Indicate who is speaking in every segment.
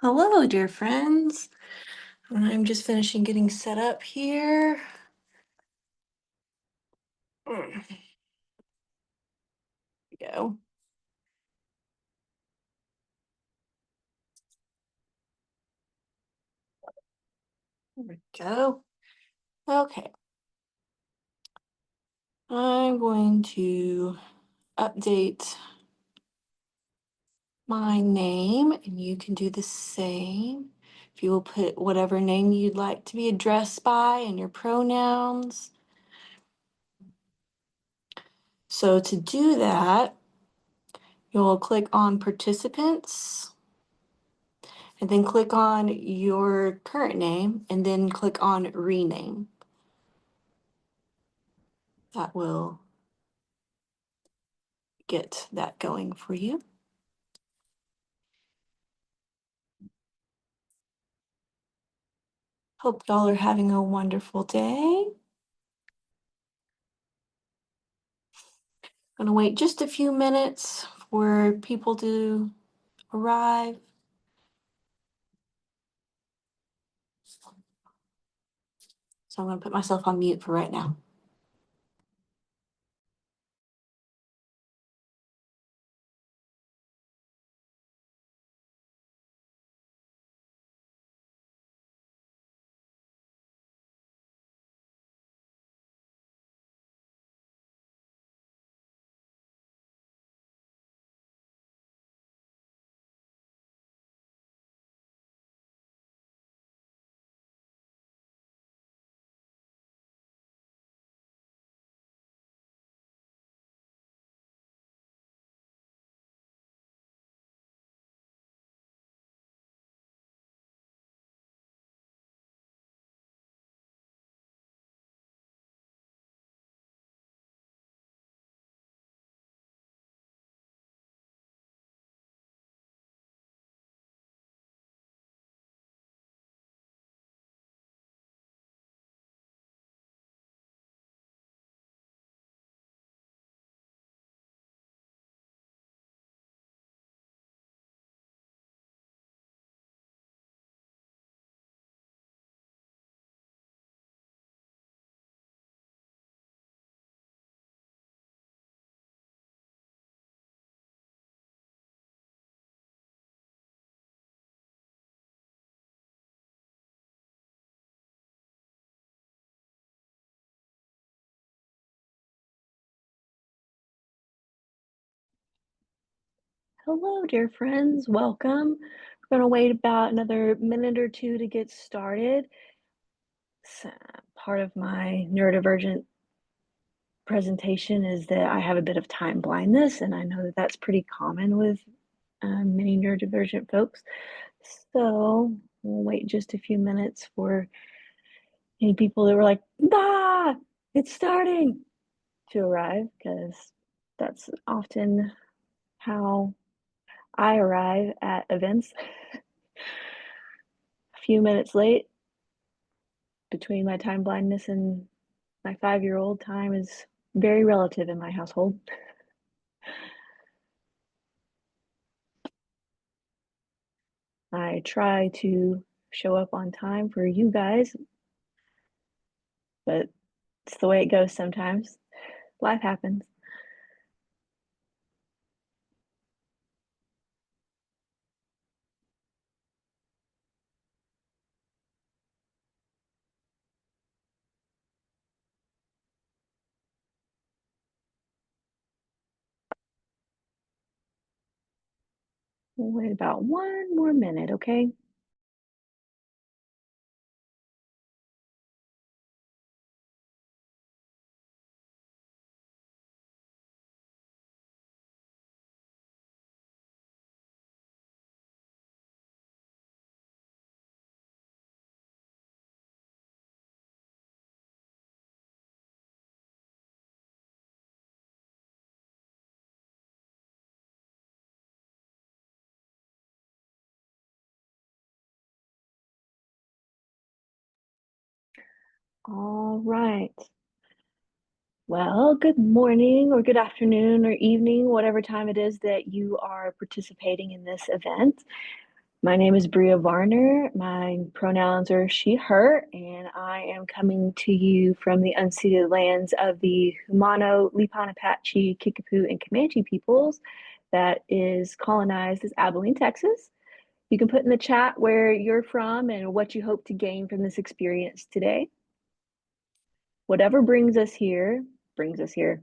Speaker 1: Hello, dear friends. I'm just finishing getting set up here. There we go. There we go. Okay. I'm going to update my name, and you can do the same. If you will put whatever name you'd like to be addressed by and your pronouns. So to do that, you'll click on participants and then click on your current name and then click on rename. That will get that going for you. Hope y'all are having a wonderful day. I'm gonna wait just a few minutes for people to arrive. So I'm gonna put myself on mute for right now. Hello, dear friends. Welcome. We're going to wait about another minute or two to get started. Part of my neurodivergent presentation is that I have a bit of time blindness, and I know that that's pretty common with many neurodivergent folks. So we'll wait just a few minutes for any people that were like, "Ah, it's starting," to arrive, because that's often how I arrive at events. A few minutes late. Between my time blindness and my 5-year-old, time is very relative in my household. I try to show up on time for you guys, but it's the way it goes sometimes. Life happens. We'll wait about one more minute, okay? All right. Well, good morning or good afternoon or evening, whatever time it is that you are participating in this event. My name is Bria Varner. My pronouns are she, her, and I am coming to you from the unceded lands of the Humano, Lipan Apache, Kickapoo, and Comanche peoples that is colonized as Abilene, Texas. You can put in the chat where you're from and what you hope to gain from this experience today. Whatever brings us here, brings us here.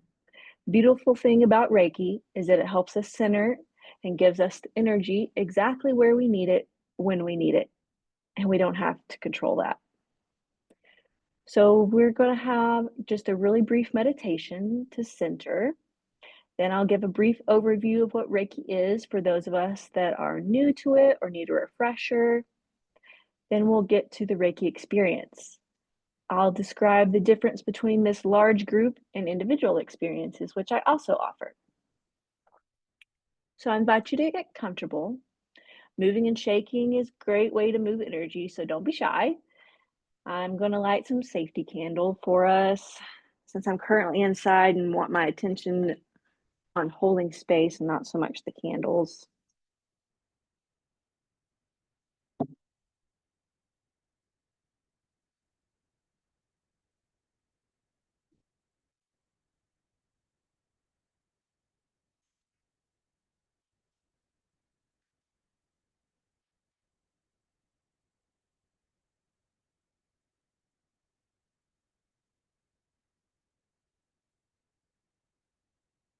Speaker 1: Beautiful thing about Reiki is that it helps us center and gives us energy exactly where we need it when we need it, and we don't have to control that. So we're going to have just a really brief meditation to center. Then I'll give a brief overview of what Reiki is for those of us that are new to it or need a refresher. Then we'll get to the Reiki experience. I'll describe the difference between this large group and individual experiences, which I also offer. So I invite you to get comfortable. Moving and shaking is a great way to move energy, so don't be shy. I'm going to light some safety candle for us since I'm currently inside and want my attention on holding space and not so much the candles.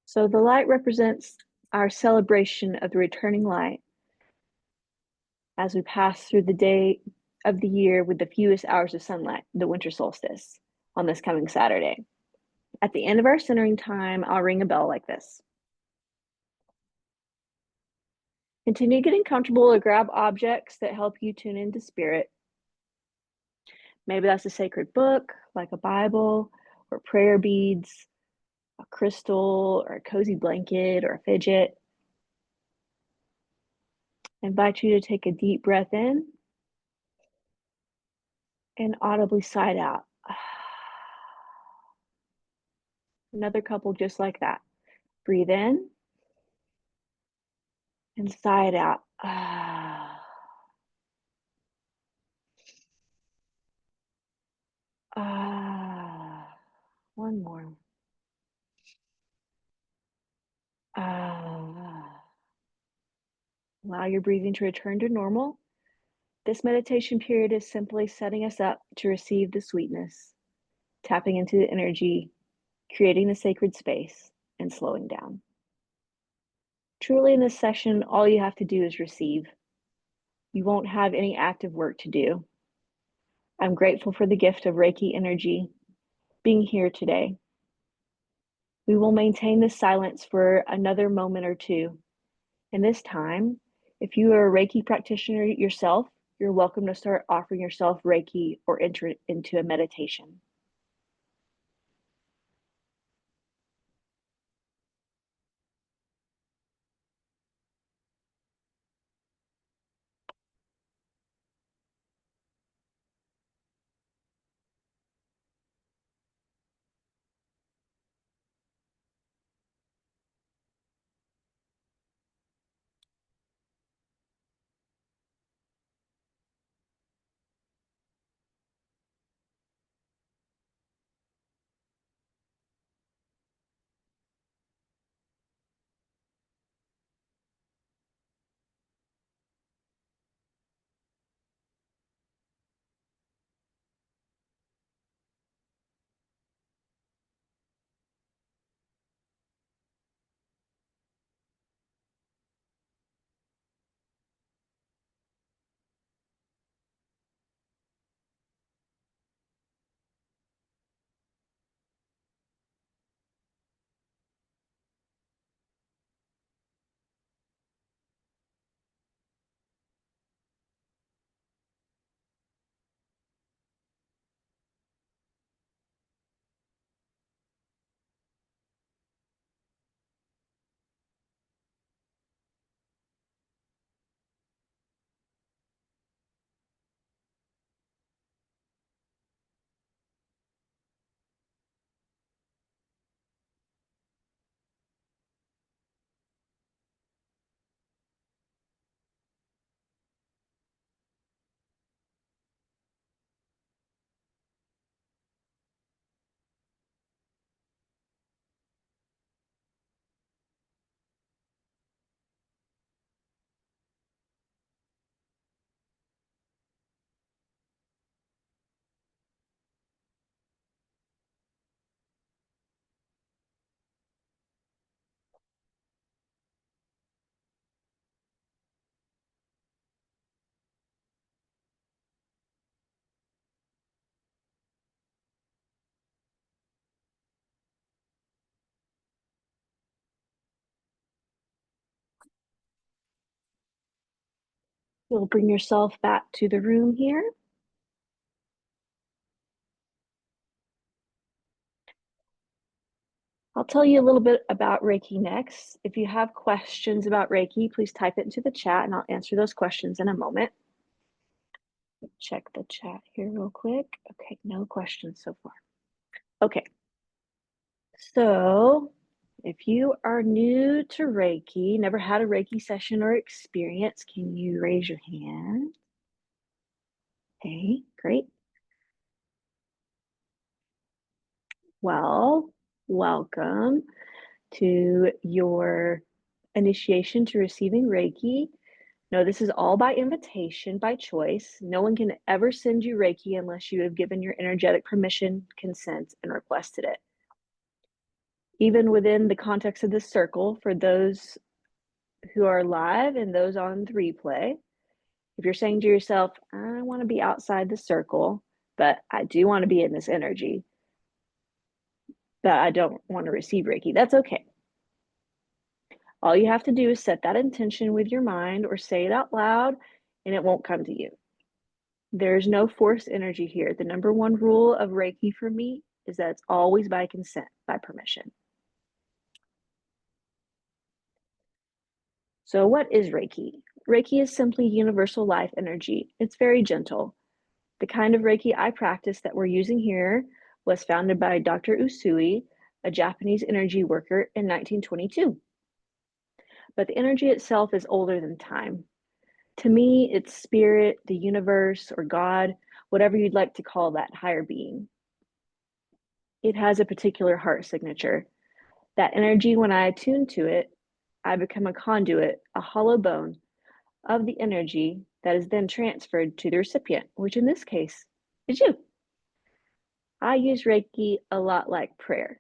Speaker 1: So the light represents our celebration of the returning light as we pass through the day of the year with the fewest hours of sunlight, the winter solstice, on this coming Saturday. At the end of our centering time, I'll ring a bell like this. Continue getting comfortable or grab objects that help you tune into spirit. Maybe that's a sacred book, like a Bible, or prayer beads, a crystal, or a cozy blanket, or a fidget. I invite you to take a deep breath in and audibly sigh out. Another couple just like that. Breathe in and sigh it out. One more. Allow your breathing to return to normal. This meditation period is simply setting us up to receive the sweetness, tapping into the energy, creating the sacred space, and slowing down. Truly, in this session, all you have to do is receive. You won't have any active work to do. I'm grateful for the gift of Reiki energy being here today. We will maintain this silence for another moment or two. And this time, if you are a Reiki practitioner yourself, you're welcome to start offering yourself Reiki or enter into a meditation. You'll bring yourself back to the room here. I'll tell you a little bit about Reiki next. If you have questions about Reiki, please type it into the chat and I'll answer those questions in a moment. Check the chat here real quick. Okay, no questions so far. Okay, so if you are new to Reiki, never had a Reiki session or experience, can you raise your hand? Okay, great. Well, welcome to your initiation to receiving Reiki. No, this is all by invitation, by choice. No one can ever send you Reiki unless you have given your energetic permission, consent, and requested it. Even within the context of this circle, for those who are live and those on the replay, if you're saying to yourself, I want to be outside the circle, but I do want to be in this energy, but I don't want to receive Reiki, that's okay. All you have to do is set that intention with your mind or say it out loud, and it won't come to you. There's no force energy here. The number one rule of Reiki for me is that it's always by consent, by permission. So, what is Reiki? Reiki is simply universal life energy. It's very gentle. The kind of Reiki I practice that we're using here was founded by Dr. Usui, a Japanese energy worker, in 1922. But the energy itself is older than time. To me, it's spirit, the universe, or God, whatever you'd like to call that higher being. It has a particular heart signature. That energy, when I attune to it, I become a conduit, a hollow bone of the energy that is then transferred to the recipient, which in this case is you. I use Reiki a lot like prayer,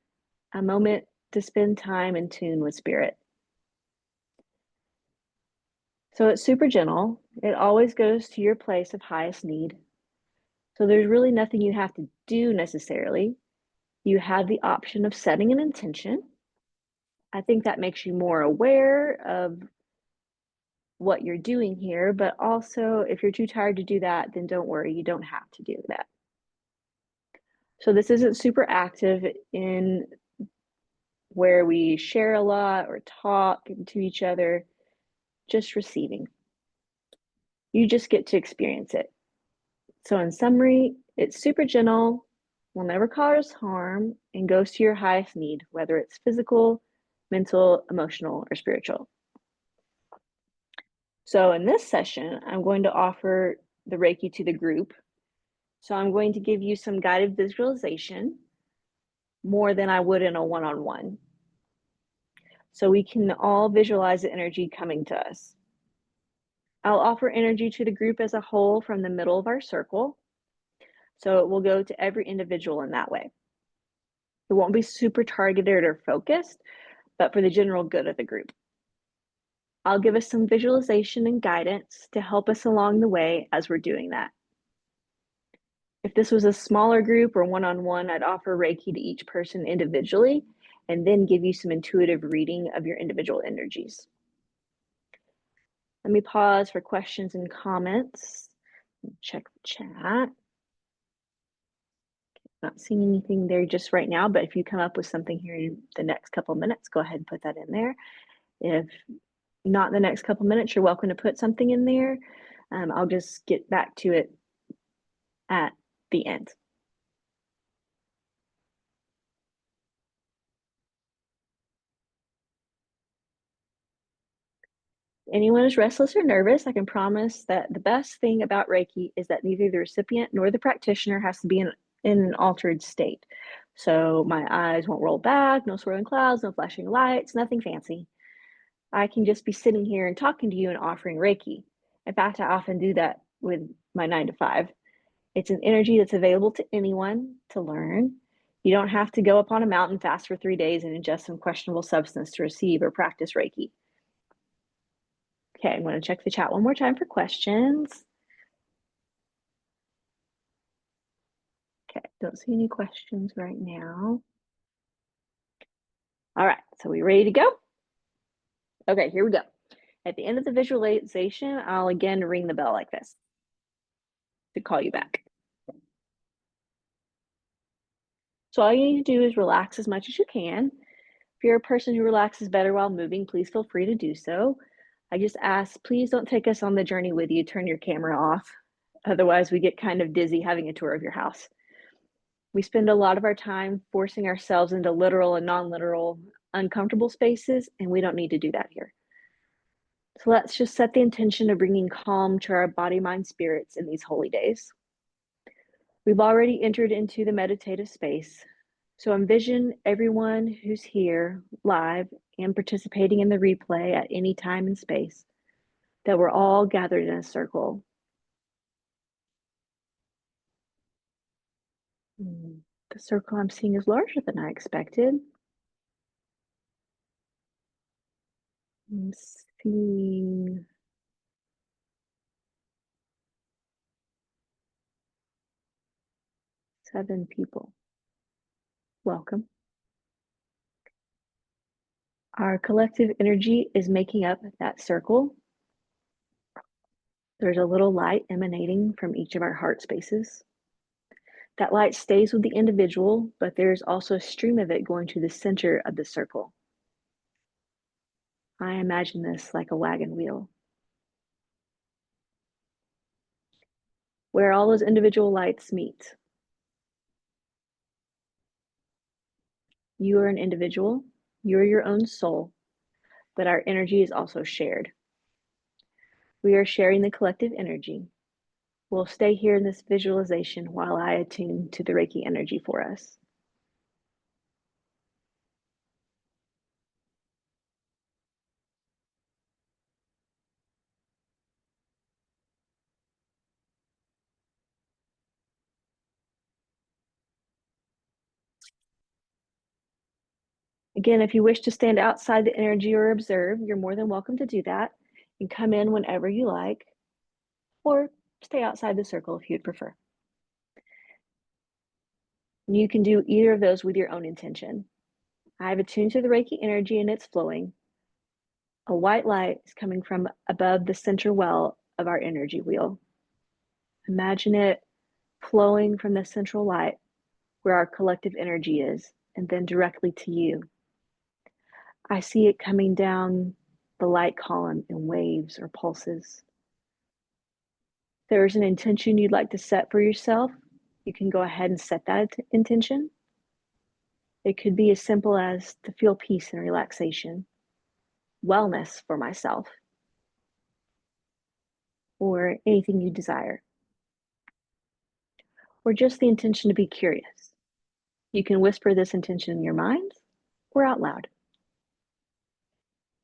Speaker 1: a moment to spend time in tune with spirit. So it's super gentle. It always goes to your place of highest need. So there's really nothing you have to do necessarily. You have the option of setting an intention. I think that makes you more aware of what you're doing here, but also if you're too tired to do that, then don't worry, you don't have to do that. So this isn't super active in where we share a lot or talk to each other, just receiving. You just get to experience it. So in summary, it's super gentle, will never cause harm, and goes to your highest need, whether it's physical, mental, emotional, or spiritual. So in this session, I'm going to offer the Reiki to the group. So I'm going to give you some guided visualization more than I would in a one-on-one. So we can all visualize the energy coming to us. I'll offer energy to the group as a whole from the middle of our circle. So it will go to every individual in that way. It won't be super targeted or focused, but for the general good of the group. I'll give us some visualization and guidance to help us along the way as we're doing that. If this was a smaller group or one-on-one, I'd offer Reiki to each person individually and then give you some intuitive reading of your individual energies. Let me pause for questions and comments. Check the chat. Not seeing anything there just right now, but if you come up with something here in the next couple of minutes, go ahead and put that in there. If not in the next couple of minutes, you're welcome to put something in there. I'll just get back to it at the end. Anyone is restless or nervous, I can promise that the best thing about Reiki is that neither the recipient nor the practitioner has to be in an altered state. So my eyes won't roll back, no swirling clouds, no flashing lights, nothing fancy. I can just be sitting here and talking to you and offering Reiki. In fact, I often do that with my 9 to 5. It's an energy that's available to anyone to learn. You don't have to go up on a mountain fast for 3 days and ingest some questionable substance to receive or practice Reiki. Okay, I'm going to check the chat one more time for questions. Okay, don't see any questions right now. All right, so we ready to go? Okay, here we go. At the end of the visualization, I'll again ring the bell like this to call you back. So all you need to do is relax as much as you can. If you're a person who relaxes better while moving, please feel free to do so. I just ask, please don't take us on the journey with you. Turn your camera off. Otherwise, we get kind of dizzy having a tour of your house. We spend a lot of our time forcing ourselves into literal and non-literal uncomfortable spaces, and we don't need to do that here. So let's just set the intention of bringing calm to our body, mind, spirits in these holy days. We've already entered into the meditative space. So envision everyone who's here live and participating in the replay at any time and space, that we're all gathered in a circle. The circle I'm seeing is larger than I expected. I'm seeing 7 people. Welcome. Our collective energy is making up that circle. There's a little light emanating from each of our heart spaces. That light stays with the individual, but there's also a stream of it going to the center of the circle. I imagine this like a wagon wheel, where all those individual lights meet. You are an individual, you're your own soul, but our energy is also shared. We are sharing the collective energy. We'll stay here in this visualization while I attune to the Reiki energy for us. Again, if you wish to stand outside the energy or observe, you're more than welcome to do that and come in whenever you like, or stay outside the circle if you'd prefer. You can do either of those with your own intention. I have attuned to the Reiki energy and it's flowing. A white light is coming from above the center well of our energy wheel. Imagine it flowing from the central light where our collective energy is, and then directly to you. I see it coming down the light column in waves or pulses. If there's an intention you'd like to set for yourself, you can go ahead and set that intention. It could be as simple as to feel peace and relaxation, wellness for myself, or anything you desire, or just the intention to be curious. You can whisper this intention in your mind or out loud.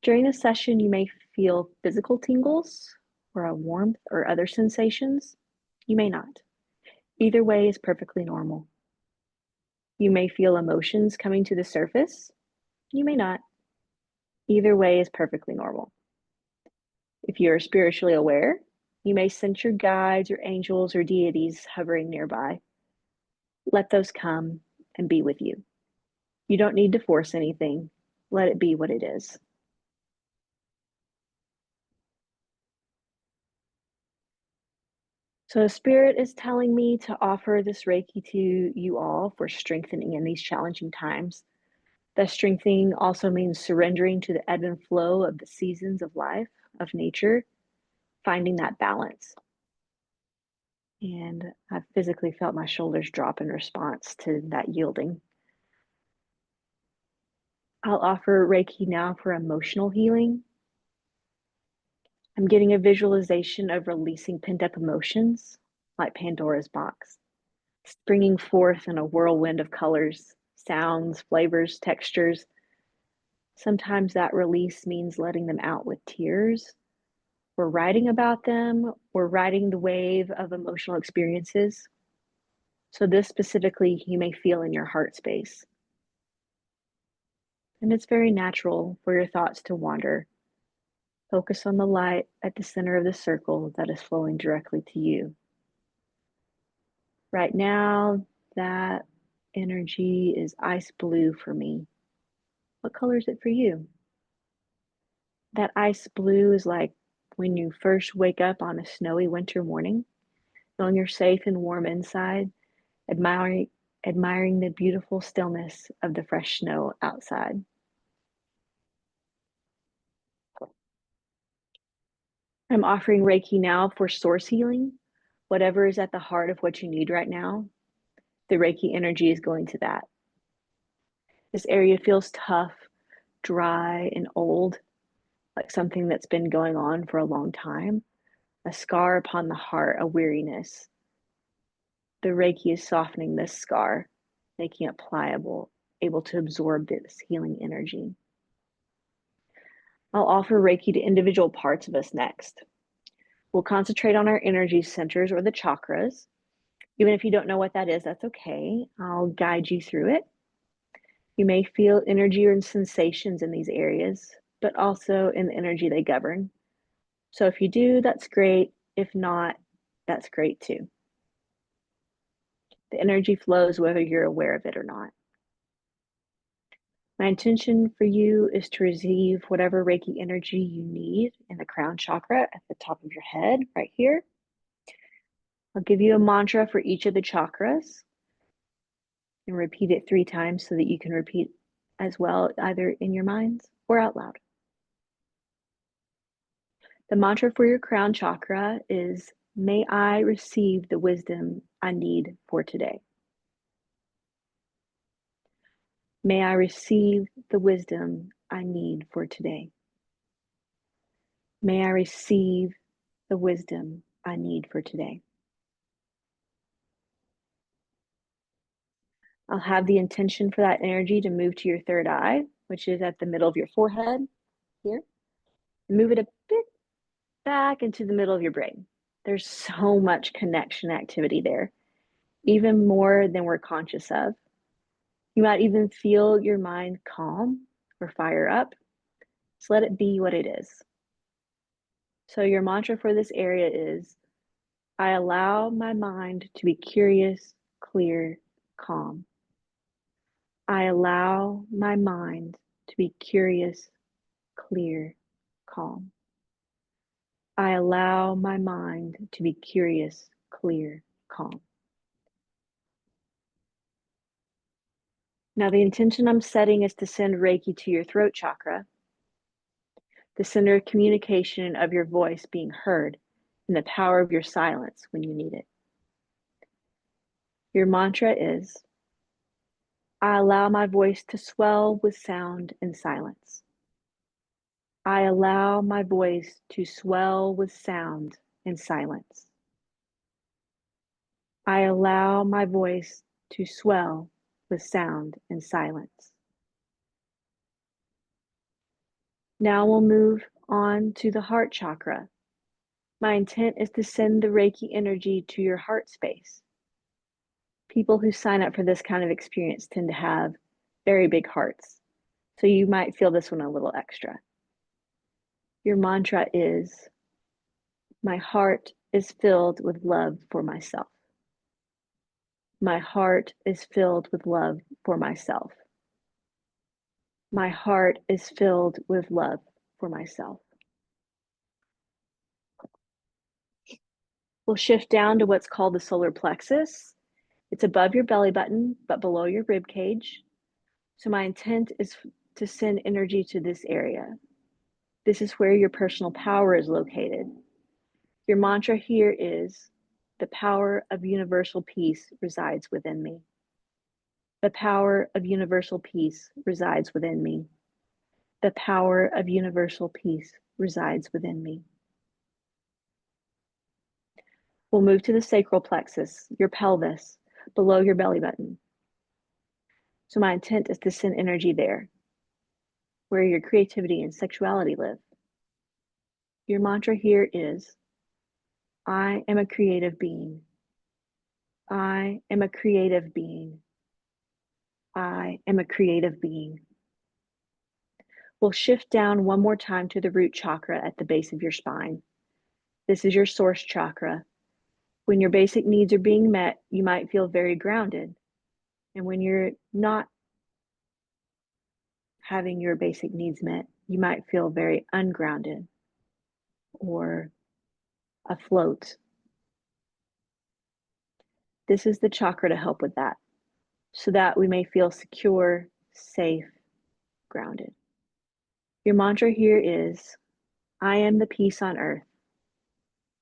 Speaker 1: During this session, you may feel physical tingles or a warmth or other sensations. You may not. Either way is perfectly normal. You may feel emotions coming to the surface. You may not. Either way is perfectly normal. If you're spiritually aware, you may sense your guides or angels or deities hovering nearby. Let those come and be with you. You don't need to force anything. Let it be what it is. So Spirit is telling me to offer this Reiki to you all for strengthening in these challenging times. That strengthening also means surrendering to the ebb and flow of the seasons of life, of nature, finding that balance. And I physically felt my shoulders drop in response to that yielding. I'll offer Reiki now for emotional healing. I'm getting a visualization of releasing pent-up emotions, like Pandora's box, springing forth in a whirlwind of colors, sounds, flavors, textures. Sometimes that release means letting them out with tears, or writing about them, or riding the wave of emotional experiences. So this specifically you may feel in your heart space. And it's very natural for your thoughts to wander. Focus on the light at the center of the circle that is flowing directly to you. Right now, that energy is ice blue for me. What color is it for you? That ice blue is like when you first wake up on a snowy winter morning, knowing you're safe and warm inside, admiring admiring the beautiful stillness of the fresh snow outside. I'm offering Reiki now for source healing. Whatever is at the heart of what you need right now, the Reiki energy is going to that. This area feels tough, dry, and old, like something that's been going on for a long time, a scar upon the heart, a weariness. The Reiki is softening this scar, making it pliable, able to absorb this healing energy. I'll offer Reiki to individual parts of us next. We'll concentrate on our energy centers or the chakras. Even if you don't know what that is, that's okay. I'll guide you through it. You may feel energy and sensations in these areas, but also in the energy they govern. So if you do, that's great. If not, that's great too. The energy flows whether you're aware of it or not. My intention for you is to receive whatever Reiki energy you need in the crown chakra at the top of your head, right here. I'll give you a mantra for each of the chakras and repeat it 3 times so that you can repeat as well, either in your minds or out loud. The mantra for your crown chakra is, may I receive the wisdom I need for today. May I receive the wisdom I need for today. May I receive the wisdom I need for today. I'll have the intention for that energy to move to your third eye, which is at the middle of your forehead here. Move it a bit back into the middle of your brain. There's so much connection activity there, even more than we're conscious of. You might even feel your mind calm or fire up. Just let it be what it is. So your mantra for this area is, I allow my mind to be curious, clear, calm. I allow my mind to be curious, clear, calm. I allow my mind to be curious, clear, calm. Now, the intention I'm setting is to send Reiki to your throat chakra, the center of communication of your voice being heard, and the power of your silence when you need it. Your mantra is, I allow my voice to swell with sound and silence. I allow my voice to swell with sound and silence. I allow my voice to swell with sound and silence. Now we'll move on to the heart chakra. My intent is to send the Reiki energy to your heart space. People who sign up for this kind of experience tend to have very big hearts, so you might feel this one a little extra. Your mantra is, my heart is filled with love for myself. My heart is filled with love for myself. My heart is filled with love for myself. We'll shift down to what's called the solar plexus. It's above your belly button, but below your rib cage. So my intent is to send energy to this area. This is where your personal power is located. Your mantra here is, the power of universal peace resides within me. The power of universal peace resides within me. The power of universal peace resides within me. We'll move to the sacral plexus, your pelvis, below your belly button. So my intent is to send energy there, where your creativity and sexuality live. Your mantra here is, I am a creative being. I am a creative being. I am a creative being. We'll shift down one more time to the root chakra at the base of your spine. This is your source chakra. When your basic needs are being met, you might feel very grounded. And when you're not having your basic needs met, You might feel very ungrounded or afloat. This is the chakra to help with that, so that we may feel secure, safe, grounded. Your mantra here is, I am the peace on earth.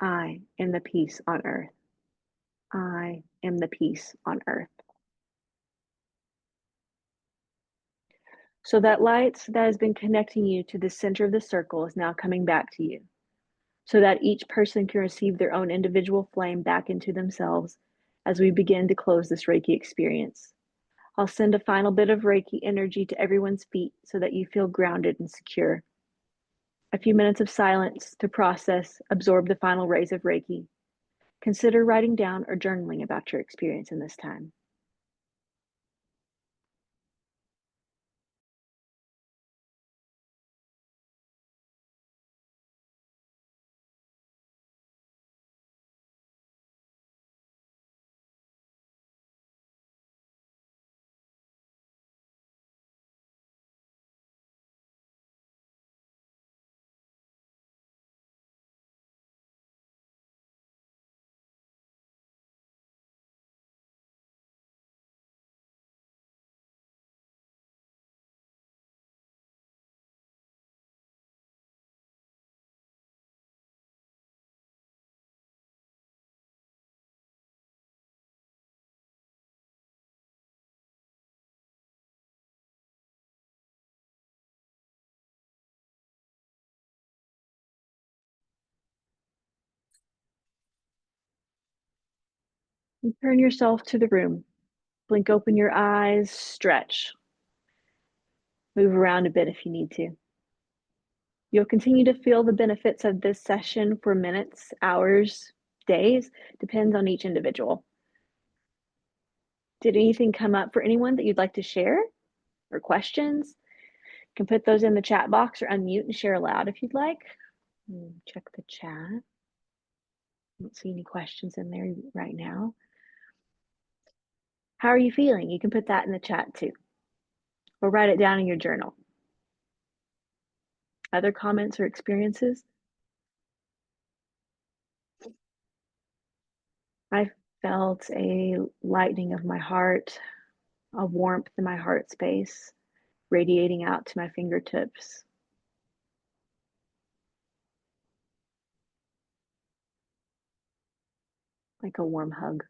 Speaker 1: I am the peace on earth. I am the peace on earth. So that light that has been connecting you to the center of the circle is now coming back to you, so that each person can receive their own individual flame back into themselves as we begin to close this Reiki experience. I'll send a final bit of Reiki energy to everyone's feet so that you feel grounded and secure. A few minutes of silence to process, absorb the final rays of Reiki. Consider writing down or journaling about your experience in this time. And turn yourself to the room. Blink open your eyes, stretch. Move around a bit if you need to. You'll continue to feel the benefits of this session for minutes, hours, days, depends on each individual. Did anything come up for anyone that you'd like to share or questions? You can put those in the chat box or unmute and share aloud if you'd like. Check the chat. I don't see any questions in there right now. How are you feeling? You can put that in the chat too, or write it down in your journal. Other comments or experiences? I felt a lightening of my heart, a warmth in my heart space, radiating out to my fingertips. Like a warm hug.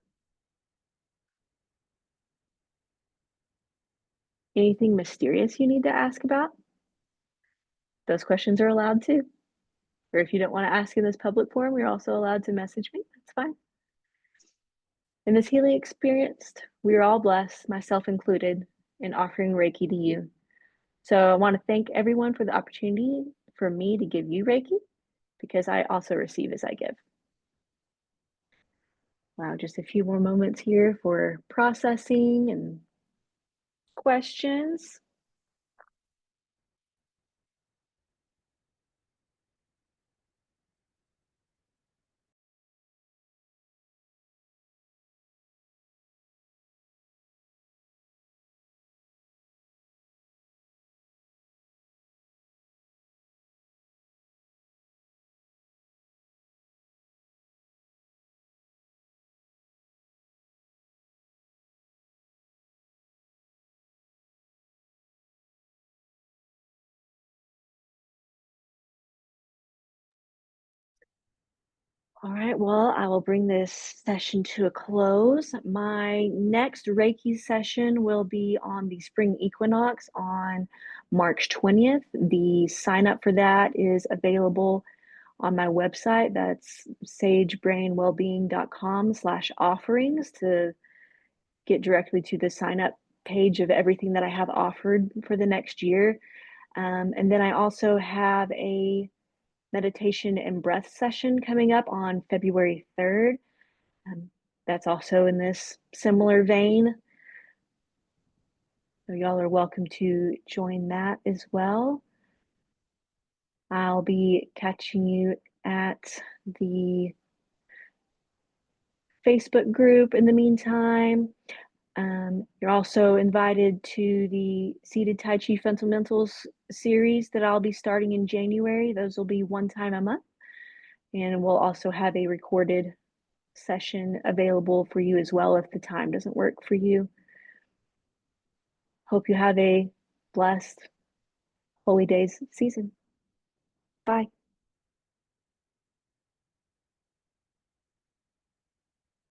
Speaker 1: Anything mysterious you need to ask about? Those questions are allowed too. Or if you don't want to ask in this public forum, you're also allowed to message me. That's fine. In this healing experience, we are all blessed, myself included, in offering Reiki to you. So I want to thank everyone for the opportunity for me to give you Reiki, because I also receive as I give. Wow, just a few more moments here for processing and questions. All right, well, I will bring this session to a close. My next Reiki session will be on the spring equinox on March 20th. The sign up for that is available on my website. That's sagebrainwellbeing.com/offerings to get directly to the sign up page of everything that I have offered for the next year. And then I also have a meditation and breath session coming up on February 3rd. That's also in this similar vein. So y'all are welcome to join that as well. I'll be catching you at the Facebook group in the meantime. You're also invited to the Seated Tai Chi Fundamentals series that I'll be starting in January. Those will be one time a month. And we'll also have a recorded session available for you as well if the time doesn't work for you. Hope you have a blessed Holy Days season. Bye.